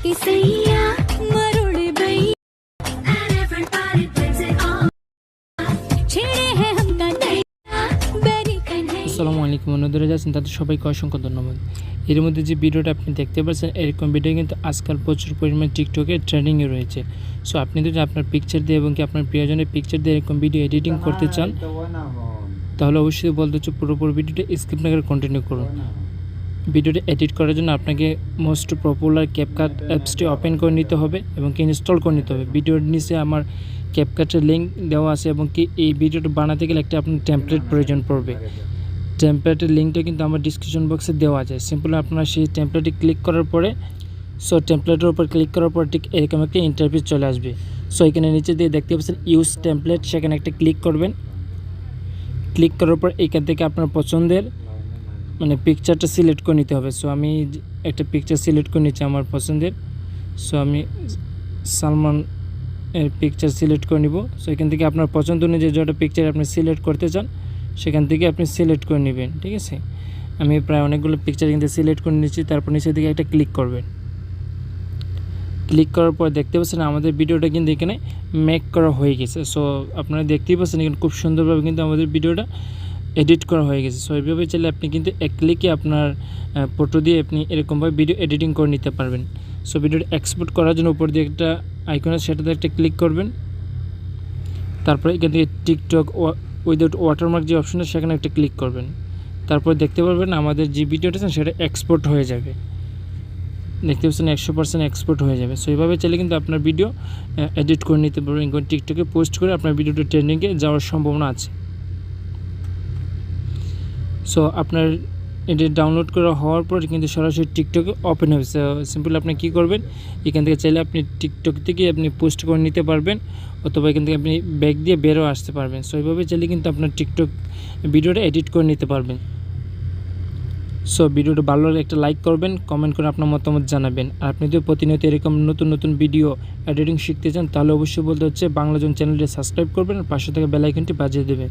আসসালামু আলাইকুম, বন্ধুরা যাচ্ছেন তাদের সবাইকে অসংখ্য ধন্যবাদ। এর মধ্যে যে ভিডিওটা আপনি দেখতে পাচ্ছেন, এরকম ভিডিও কিন্তু আজকাল প্রচুর পরিমাণে টিকটকে ট্রেন্ডিংয়ে রয়েছে। সো আপনি যদি আপনার পিকচার দিয়ে এবং কি আপনার প্রিয়জনের পিকচার দিয়ে এরকম ভিডিও এডিটিং করতে চান, তাহলে অবশ্যই বলতে হচ্ছে পুরোপুরি ভিডিওটা স্কিপ না করে কন্টিনিউ করুন। ভিডিওটা এডিট করার জন্য আপনাকে মোস্ট পপুলার ক্যাপকাট অ্যাপসটি ওপেন করে নিতে হবে এবং কি ইনস্টল করে নিতে হবে। ভিডিওর নিচে আমার ক্যাপকাটের লিঙ্ক দেওয়া আছে এবং কি এই ভিডিওটা বানাতে গেলে একটা আপনার টেমপ্লেট প্রয়োজন পড়বে। টেমপ্লেটের লিঙ্কটা কিন্তু আমার ডিসক্রিপশন বক্সে দেওয়া যায়। সিম্পলি আপনারা সেই টেমপ্লেটে ক্লিক করার পরে টেমপ্লেটের উপর ক্লিক করার পর ঠিক এরকম একটা ইন্টারফেস চলে আসবে। এখানে নিচে দিয়ে দেখতে পাচ্ছেন ইউজ টেমপ্লেট, সেখানে একটা ক্লিক করবেন। ক্লিক করার পর এখান থেকে আপনার পছন্দের পিকচারটা সিলেক্ট করে নিতে হবে। আমি একটা পিকচার সিলেক্ট করে নিচ্ছি আমার পছন্দের। আমি সালমান এর পিকচার সিলেক্ট করে নিব। এখান থেকে আপনার পছন্দ অনুযায়ী যেটা পিকচার আপনি সিলেক্ট করতে চান সেখান থেকে আপনি সিলেক্ট করে নেবেন, ঠিক আছে। আমি প্রায় অনেকগুলো পিকচার কিন্তু সিলেক্ট করে নিচ্ছি। তারপর নিচের দিকে একটা ক্লিক করবেন। ক্লিক করার পর দেখতে পাচ্ছেন আমাদের ভিডিওটা কিন্তু এখানে মেক করা হয়ে গেছে। আপনারা দেখতেই পাচ্ছেন এখানে খুব সুন্দরভাবে কিন্তু আমাদের ভিডিওটা এডিট করা হয়ে গেছে। এইভাবে চাইলে আপনি কিন্তু এক ক্লিকে আপনার ফটো দিয়ে আপনি এরকমভাবে ভিডিও এডিটিং করে নিতে পারবেন। ভিডিওটা এক্সপোর্ট করার জন্য উপর দিয়ে একটা আইকন আছে, সেটাতে একটা ক্লিক করবেন। তারপরে এখান থেকে টিকটক উইদাউট ওয়াটারমার্ক যে অপশন আছে সেখানে একটা ক্লিক করবেন। তারপর দেখতে পারবেন আমাদের যে ভিডিওটা আছে সেটা এক্সপোর্ট হয়ে যাবে। দেখতে পাচ্ছেন 100% এক্সপোর্ট হয়ে যাবে। এইভাবে চাইলে কিন্তু আপনার ভিডিও এডিট করে নিতে পারবেন, টিকটকে পোস্ট করে আপনার ভিডিওটা ট্রেন্ডিংয়ে যাওয়ার সম্ভাবনা আছে। আপনার এটি ডাউনলোড করা হওয়ার পর কিন্তু সরাসরি টিকটকে ওপেন হবে। সিম্পলি আপনি কী করবেন, এখান থেকে চাইলে আপনি টিকটক থেকে আপনি পোস্ট করে নিতে পারবেন, অথবা এখান থেকে আপনি ব্যাক দিয়ে বেরো আসতে পারবেন। এইভাবে চাইলে কিন্তু আপনার টিকটক ভিডিওটা এডিট করে নিতে পারবেন। ভিডিওটা ভালো লাগলে একটা লাইক করবেন, কমেন্ট করে আপনার মতামত জানাবেন। আর আপনি যদি প্রতিনিয়ত এরকম নতুন নতুন ভিডিও এডিটিং শিখতে চান, তাহলে অবশ্যই বলতে হচ্ছে বাংলা জন চ্যানেলটি সাবস্ক্রাইব করবেন আর পাশে থেকে বেল আইকনটি বাজিয়ে দেবেন।